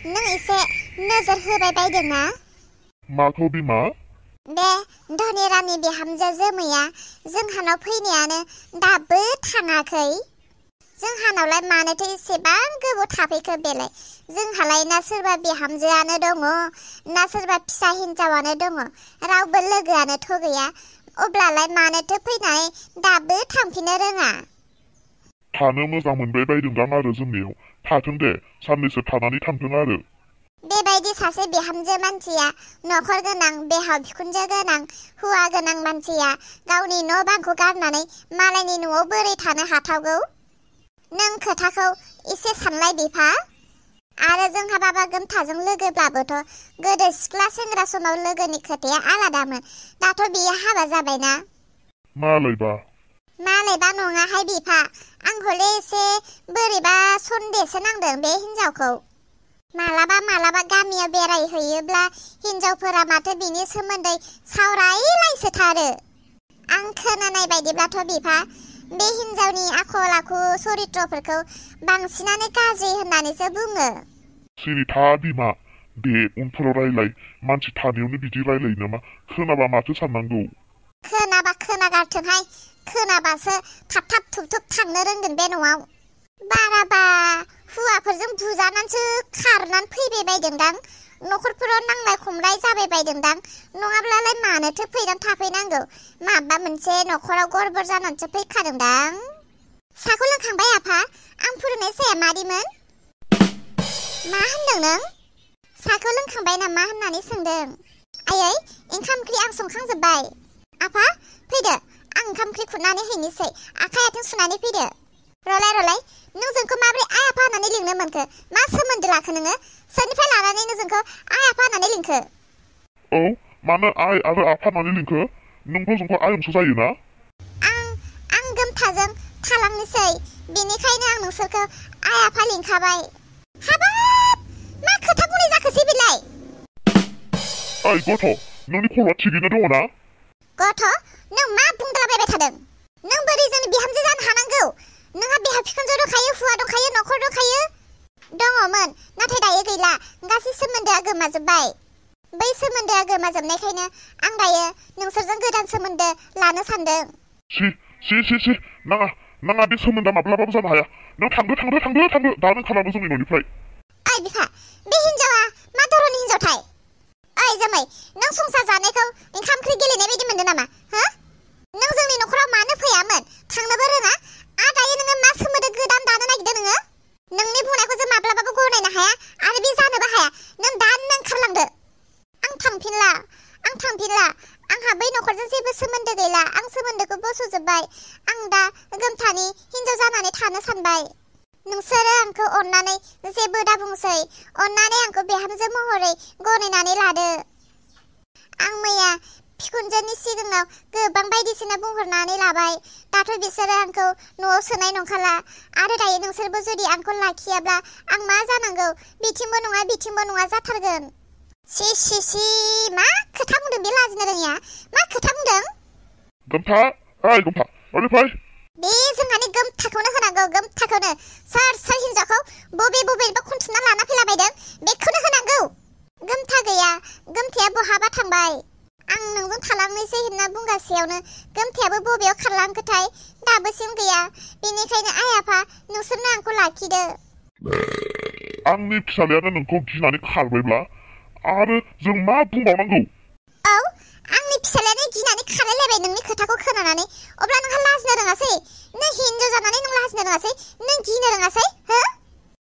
नों एसे नोजोर होबाय बायदोंना? माखौ बिमा? बे धनिरामनि बिहामजो जोमैया जोंहानाव फैनायानो दाबो थाङाखै। जोंहानावलाय मानोथो एसेबां गोबाव थाफैखो बेलाय? जोंहालाय ना सोरबा बिहामजोआनो दङ ना सोरबा फिसा हिन्जावानो दङ, रावबो लोगोआनोथ' गैया। अब्लालाय मानोथो फैनानै दाबो थांफिननो रोङा? थानो मोजां मोनबाय बायदोंदां आरो जोंनियाव। थाथों दे, साननैसो थानानै थांथों आरो। बेबायदि सासे बिहामजो मानसिया, नखर गोनां, बिहाव बिखुनजो गोनां, हौवा गोनां मानसिया गावनि न' बांखौ गारनानै मालायनि न'आव बोरै थानो हाथावगौ? नों खोथाखौ एसे सानलाय बिफा। आरो जोंहा बाबा गोमथाजों लोगोब्लाबोथ' गोदो सिख्ला सेंग्रा समाव लोगोनि खोथाया आलादामोन। दाथ' बियो हाबा जाबायना। मालायबा नङाहाय बिफा, आंखौले एसे बोरैबा सन्देहसो नांदों बे हिनजावखौ। मालाबा गामियाव बेरायहैयोब्ला हिनजावफोरा माथो बिनि सोमोन्दै सावरायलायसोथारो। आं खोनानाय बायदिब्लाथ' बिफा, बे हिनजावनि आखल आखु चरित्रफोरखौ बांसिनानो गाज्रि होननानैसो बुङो। सिरि था बिमा, दे उनफोराव रायलाय। मानसि थानायावनो बिदि रायलायो नामा? खोनाबा माथो साननांगौ? खोनाबा खोनागारथोंहाय, खोनाबासो थाब थुब थांनो रोंगोन बे न'आव। बाराबा हौवाफोरजों बुजानानैसो खारनानै फैबाय बायदोंदां। न'खरफोराव नांलाय खमलाय जाबाय बायदोंदां। नङाब्लालाय मानोथो फैनानै थाफैनांगौ? माबा मोनसे न'खराव गड़बड़ जानानैसो फैखादोंदां। साखौ लोंखांबाय आफा? आं फुदुंनाय साया मादिमोन? मा होनदों नों? साखौ लोंखांबाय नामा होननानै सोंदों। आयै, ओंखाम ओंख्रि आं संखांजोब्बाय। आफा फैदो, आं ओंखाम ओंख्रि खुरनानै हैनोसै। आखाइ आथिं सुनानै फैदो। रलाय, नों जोंखौ माबोरै आइ आफा होननानै लिंनो मोनखो? मा सोमोन्दो लाखो नोङो? सोरनिफ्राय लानानै नों जोंखौ आइ आफा होननानै लिंखो? औ, मानो आइ आरो आफा होननानै लिंखो? नोंथ' जोंखौ आयंसो जायोना? आं गोमथाजों थालांनोसै, बेनिखायनो आं नोंसोरखौ आइ आफा लिंखाबाय। हाबाब, मा खोथा बुंनाय जाखोसै बेलाय? ओइ गथ', नोंनि खर'आ थिगैनो दङ ना? गथ', नों मा बुंद्राबायबाय थादों? नों बोरै जोंनि बिहामजो जानो हानांगौ? नोंहा बिहाव बिखुनजो दंखायो, हौवा दंखायो, न'खर दंखायो। दङमोन, नाथाय दायो गैला। गासै सोमोन्दोआ गोमाजोब्बाय। बै सोमोन्दोआ गोमाजोबनायखायनो आं दायो नोंसोरजों गोदान सोमोन्दो लानो सानदों। सि, नाङा, बे सोमोन्दोआ माब्लाबाबो जानो हाया। नों थांदो, दानो ओंखारलांदो जोंनि न'निफ्राय। ओइ बिफा, बे हिनजावा मा धरननि हिनजावथाय? ओइ जोमै, नों संसार जानायखौ ओंखाम ओंख्रि गेलेनाय बायदि मोनदों नामा? हो? नों जोंनि न'खराव मानो फैयामोन? थांनोबो रोङा। दायो नोङो मा सोमोन्दो गोदान दानो नागिरदों नोङो? नोंनि बुंनायखौ जों माब्लाबाबो गनायनो हाया आरो बे जानोबो हाया। नों दानो ओंखारलांदो। आं थांफिनला। आंहा बै न'खरजों जेबो सोमोन्दो गैला। आं सोमोन्दोखौ बस'जोब्बाय। आं दा गोमथानि हिनजाव जानानै थानो सानबाय। नोंसोरो आंखौ अननानै जेबो दा बुंसै। अननानै आंखौ बिहामजो महरै गनायनानै लादो। आं मैया बिखुनजोनि सिगाङाव गोबां बायदिसिना बुंहरनानै लाबाय। दाथ' बिसोरो आंखौ न'आव सोनाय नंखाला। आरो दायो नोंसोरबो जुदि आंखौ लाखियाब्ला आं मा जानांगौ? बिथिंबो नङा जाथारगोन। सि, मा खोथा बुंदों बे लाजिनो रोङिया? मा खोथा बुंदों? गोमथा, ओरै फै। बे जोंहानि गोमथाखौनो होनांगौ, गोमथाखौनो। सोर हिनजावखौ बबेनिबा खनथुमना लाना फैलाबायदों, बेखौनो होनांगौ। गोमथा गैया, गोमथाया बहाबा थांबाय। आं नोंजों थालांनोसै होनना बुंगासेयावनो गोमथायाबो बबेयाव खारलांखोथाय, दाबोसिम गैया। बेनिखायनो आइ आफा, नोंसोरनो आंखौ लाखिदो। आंनि फिसालायानो नोंखौ गिनानै खारबायब्ला आरो जों मा बुंबावनांगौ? औ, आंनि फिसालायानो गिनानै खारलायलायबाय नोंनि खोथाखौ खोनानानै। अब्ला नोंहा लाजिनो रोङासै? नों हिनजाव जानानै नों लाजिनो रोङासै? नों गिनो रोङासै? हो?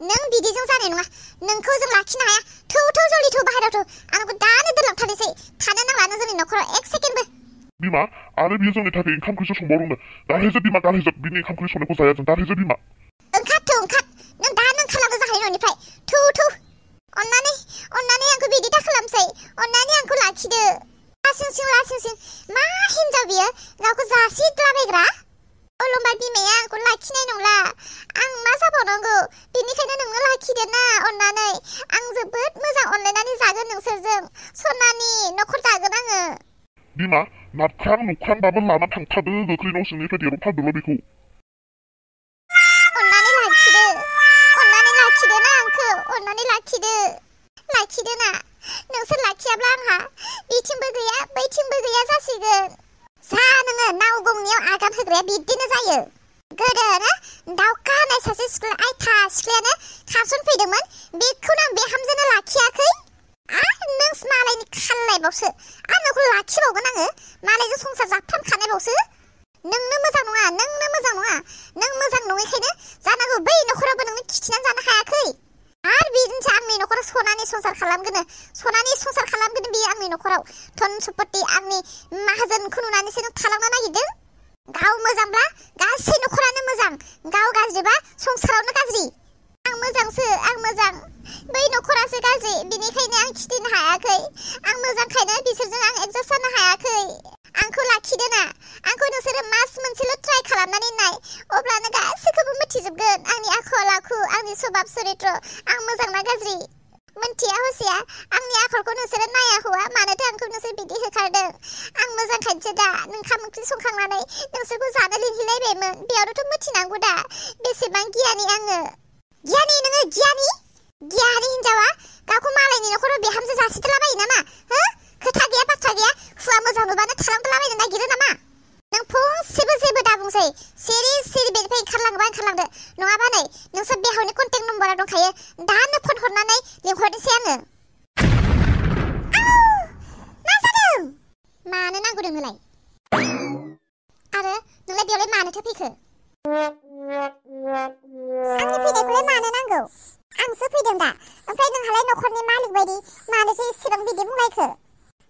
नों बिदिजों जानाय नङा। नोंखौ जों लाखिनो हाया। थौ जलि थौ, बाहेराव थौ। आंखौ दानो दोनलांथारनोसै। थानो नांला नों जोंनि न'खराव एक सेकेन्डबो। बिमा, आरो बियो जोंनि थाखाय ओंखाम ओंख्रिसो संबावदोंनो। दाहेजोब बिमा, दाहेजोब। बिनि ओंखाम ओंख्रि संनायखौ जाया जों। दाहेजोब बिमा। ओंखार। नों दानो ओंखारलांदो जाहै न'निफ्राय। थौ। अननानै आंखौ बिदि दा खालामसै। अननानै आंखौ लाखिदो। लासिंसिं। मा हिनजाव बियो? गावखौ जासिद्लाबायग्रा। अलंबार बिमाया आंखौ लाखिनाय नंला। आं मा जाबावनांगौ? बेनिखायनो नोंनो लाखिदो ना अननानै। आं जोबोद मोजां अनलायनानै जागोन नोंसोरजों। सनानि न'खर दागोन आङो। बिमा, नुख्रांबाबो लाना थांथारदो गोख्रै न' सिंनिफ्राय दिरुनथारदोल' बेखौ। अननानै लाखिदो ना आंखौ। अननानै लाखिदो। लाखिदोना नोंसोर लाखियाब्ला आंहा बिथिंबो गैया बैथिंबो गैया जासिगोन जा नोङो नाव गंनियाव आगान होग्राया बिदिनो जायो गोदोनो दावखा होनाय सासे सिख्ला आयथा सिख्लायानो खारसनफैदोंमोन बेखौनो आं बिहामजोनो लाखियाखै नों मालायनि खालायबावसो नोंखौ लाखिबावगोन आङो मालायजों संसार जाफ्रामखानायबावसो नोंनो मोजां नङा नों मोजां नङैखायनो जानांगौ बै न'खरावबो नोंनो खिथिनानै जानो हायाखै आरो बिदिनोसो आंनि न'खराव सनानि संसार खालामगोन बियो आंनि न'खराव धन सम्पति आंनि माहाजोनखौ नुनानैसो नों थालांनो नागिरदों गाव मोजांब्ला गासै न'खरानो मोजां गाव गाज्रिबा संसारावनो गाज्रि आं मोजां बै न'खरासो गाज्रि बिनिखायनो आं खिथिनो हायाखै आं मोजांखायनो बिसोरजों आं एडजास्ट जानो हायाखै आंखौ लाखिदोना आंखौ नोंसोरो मास मोनसेल' ट्राइ खालामनानै नाय अब्लानो गासैखौबो मिथिजोबगोन आंनि आखल आखु आंनि स्वभाब चरित्र आं मोजां ना गाज्रि मोनथिया हसिया आंनि आखलखौ नोंसोरो नाया हौवा मानोथो आंखौ नोंसोर बिदि होखारदों आं मोजांखायनोसो दा ओंखाम ओंख्रि संखांनानै नोंसोरखौ जानो लिंहैलायबायमोन बेयावनोथ' मिथिनांगौ दा बेसेबां गियानि आङो नोङो गियानि हिनजावा गावखौ मालायनि न'खराव बिहामजो जासिदलाबायो नामा हो खोथा गैया बाथ्रा गैया हुवा मोजां नुबानो थालांदलाबायनो नागिरो नामा नों फंसेबो जेबो दाबुंसै सिरि बेनिफ्राय ओंखारलांदो नङाबा नै नोंसोर बेहावनि कन्टेक्ट नम्बरा दंखायो दानो फन हरनानै लिंहरनोसै आङो मा जादों मानो नांगौ नोंनोलाय आरो नोंलाय बेयावलाय मानोथो फैखो आंनि फैनायखौलाय मानो नांगौ आंसो फैदों दा ओमफ्राय नोंहालाय न'खरनि मालिक बायदि मानोसो इसेबां बिदि बुंलायखो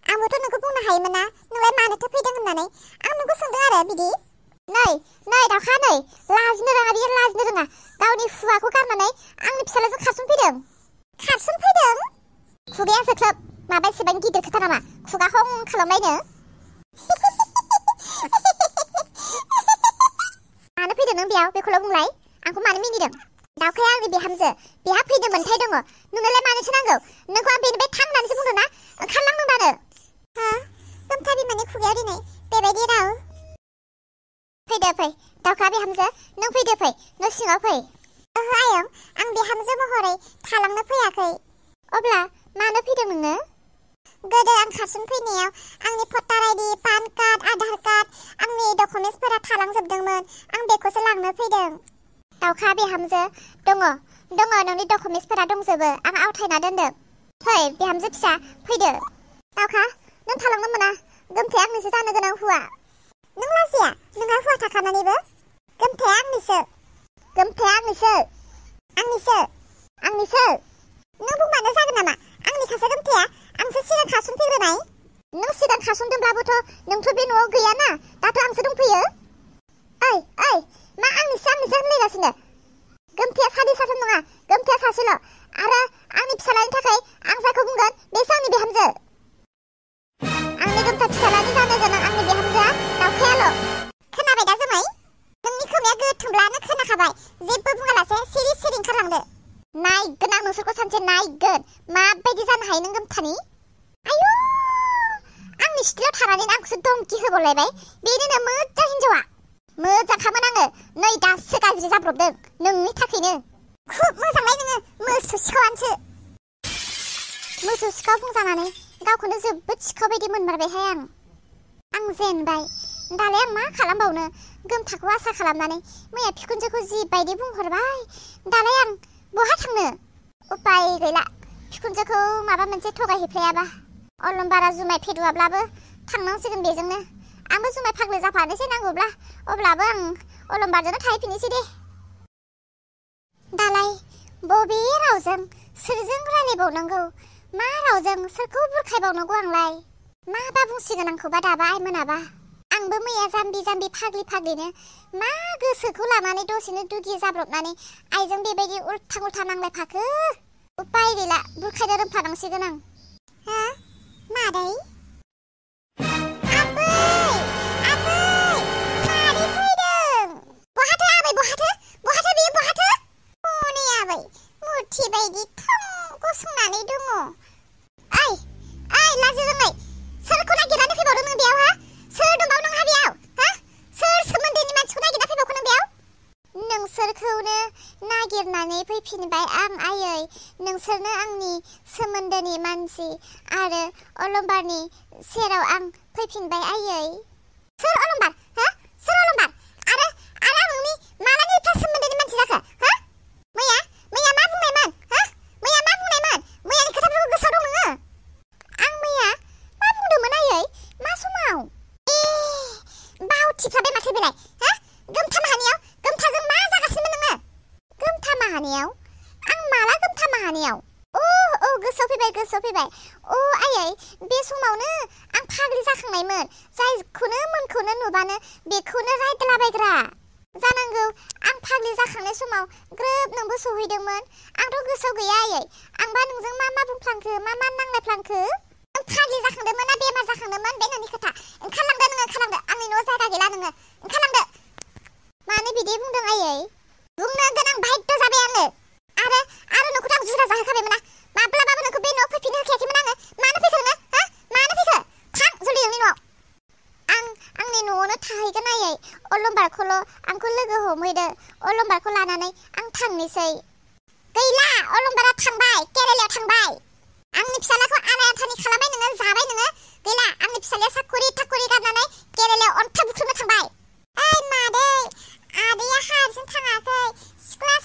आंबोथ' नोंखौ बुंनो हायोमोन ना नोंलाय मानोथो फैदों होननानै आं नोंखौ सोंदों आरो बिदि नै दावखा नै लाजिनो रोङा गावनि हुवाखौ गारनानै आंनि फिसालाजों खारसनफैदों खुगाया जोख्लोब माबा एसेबां गिदिर खोथा नामा खुगा हं खालामलायनो मानो फैदों नों बेयाव बेखौल' बुंलाय आंखौ मानो मिनिदों दावखाया आंनि बिहामजो बेहा फैनो मोन्थाय दङ नोंनोलाय मानोथो नांगौ नोंखौ आं बेनिफ्राय थां होननानैसो बुंदों ना ओंखारलांदों दानो गोमथा बिमानि खुगायाव दिनै बेबायदि राव फै दावखा बिहामजो नों फै न' सिङाव फै ओहो आयं आं बिहामजो महरै थालांनो फैयाखै अब्ला मानो फैदों नोङो गोदो आं खारसन फैनायाव आंनि भटार आइडि पान कार्ड आधार कार्ड आंनि डकुमेन्टसफोरा थालांजोबदोंमोन आं बेखौसो लांनो फैदों दावखा बिहामजो दङ नोंनि डकुमेन्टसफोरा दंजोबो आं आवथायना दोनदों फै बिहामजो फिसा फैदो दावखा नों थालांनो मोना गोमथाया आंनिसो जानो गोनां हुवा नों लाजिया नोंहा हुवा थाखानानैबो गोमथाया आंनिसो नों बुंबानो जागोन नामा आंनिखासो गोमथाया आंसो सिगां खारसनफैग्रोनाय नों सिगां खारसनदोंब्लाबोथ' नोंथ' बे न'आव गैयाना दाथ' आंसो दंफैयो ओइ मा आंनिसो होनलायगासिनो गोमथाया सानै साथाम नङा गोमथाया सासेल' आरो आंनि फिसालानि थाखाय आं जायखौ बुंगोन बेसो आंनि बिहामजो आंनि गोमथा फिसालानि जानो गोनां आंनि बिहामजोआ दावखायाल' खोनाबाय दा जोमै नोंनि खोमाया गोथोंब्लानो खोनाखाबाय जेबो बुङालासे सिरि ओंखारलांदो नायगोन आं नोंसोरखौ सानसे नायगोन माबायदि जानो हायो नों गोमथानि आयु आंनि सिथ्लायाव थानानै आंखौसो धमकि होबावलायबाय बेनिनो मोजां हिनजावा मोजांखामोन आङो नै दासो गाज्रि जाब्रबदों नोंनि थाखायनो खुब मोजांलाय नोङो मोसौ सिखाव बुंजानानै गावखौनो जोबोद सिखाव बायदि मोनमारबायहाय आं जेनबाय दालाय आं मा खालामबावनो गोमथाखौ आसा खालामनानै मैया बिखुनजोखौ जिबायदि बुंहरबाय दालाय आं बहा थांनो उपाय गैला बिखुनजोखौ माबा मोनसे थगायहैफ्लायाबा अलंबारा जुमाय फेदुआब्लाबो थांनांसिगोन बेजोंनो आंबो जुमाय फाग्लि जाफानोसै नांगौब्ला अब्लाबो आं अलंबारजोंनो थाहैफिननोसै दे दालाय बबे रावजों सोरजों रायलायबावनांगौ मा रावजों सोरखौ बुरखायबावनांगौ आंलाय माबा बुंसिगोन आंखौबा दाबा आइ मोनाबा आंबो मैया जाम्बि फाग्लिनो मा गोसोखौ लानानै दसेनो दुगि जाब्रबनानै आइजों बेबायदि उल्था नांलायफाखो उपाय गैला बुरखायनो रोंफानांसिगोन आं मादै मुर्थि बायदि गसंनानै दङ ओइ लाजि रोङै सोरखौ नागिरनानै फैबावदों नों बेयाव सोर दंबाव नोंहा बेयाव सोर सोमोन्दोनि मानसिखौ नागिरना फैबावखो नों बेयाव नोंसोरखौनो नागिरनानै फैफिनबाय आं आयै नोंसोरनो आंनि सोमोन्दोनि मानसि आरो अलंबारनि सेराव आं फैफिनबाय आयै सोर अलंबार हो सोर अलंबार आरो आं नोंनि मालानिफ्राय सोमोन्दोनि मानसि जाखो हो मैया मा बुंनायमोन हो मैया मा बुंनायमोन मैयानि खोथाफोरखौ गोसोआव दं नोङो आं मैया मा बुंदोंमोन आयै मा समाव बावथिफ्लाबाय माथो बेलाय हो गोमथा माहानियाव गोमथाजों मा जागासिनो नोङो गोमथा माहानियाव आं माला गोमथा माहानियाव गोसोआव फैबाय आयै बे समावनो आं फाग्लि जाखांनायमोन जायखौनो मोनखौनो नुबानो बेखौनो रायदलाबायग्रा जानांगौ आं फाग्लि जाखांनाय समाव ग्रोब नोंबो सहैदोंमोन आंथ' गोसोआव गैया आयै आंबा नोंजों मा बुंफ्लांखो मा नांलायफ्लांखो नों फाग्लि जाखांदोंमोन ना बेमार जाखांदोंमोन बे नोंनि खोथा ओंखारलांदो आंनि न'आव जायगा गैला नोङो ओंखारलांदो मानो बिदि बुंदों आयै बुंनो गोनां बायद्ध' जाबाय आरो नोंखौथ' आं जुदा जाहोखाबायमोन ना माब्लाबाबो नोंखौ बे न'आव फैफिननो होखायाखैमोन आङो मानो फैखो नोङो हो मानो फैखो थां जल्दि नोंनि न'आव आंनि न'आवनो थाहैगोन आयै अलंबारखौल' आंखौ लोगो हमहैदो अलंबारखौ लानानै आं थांनोसै गैला अलंबारा थांबाय केरेलायाव थांबाय आंनि फिसालाखौ आनाय आथानि खालामबाय नोङो जाबाय नोङो गैला आंनि फिसालाया साखरि थाखरि गारनानै केरेलायाव अन्थाइ बुख्रुबनो थांबाय ओइ मादै आदैया हारसिं थाङाखै सिख्ला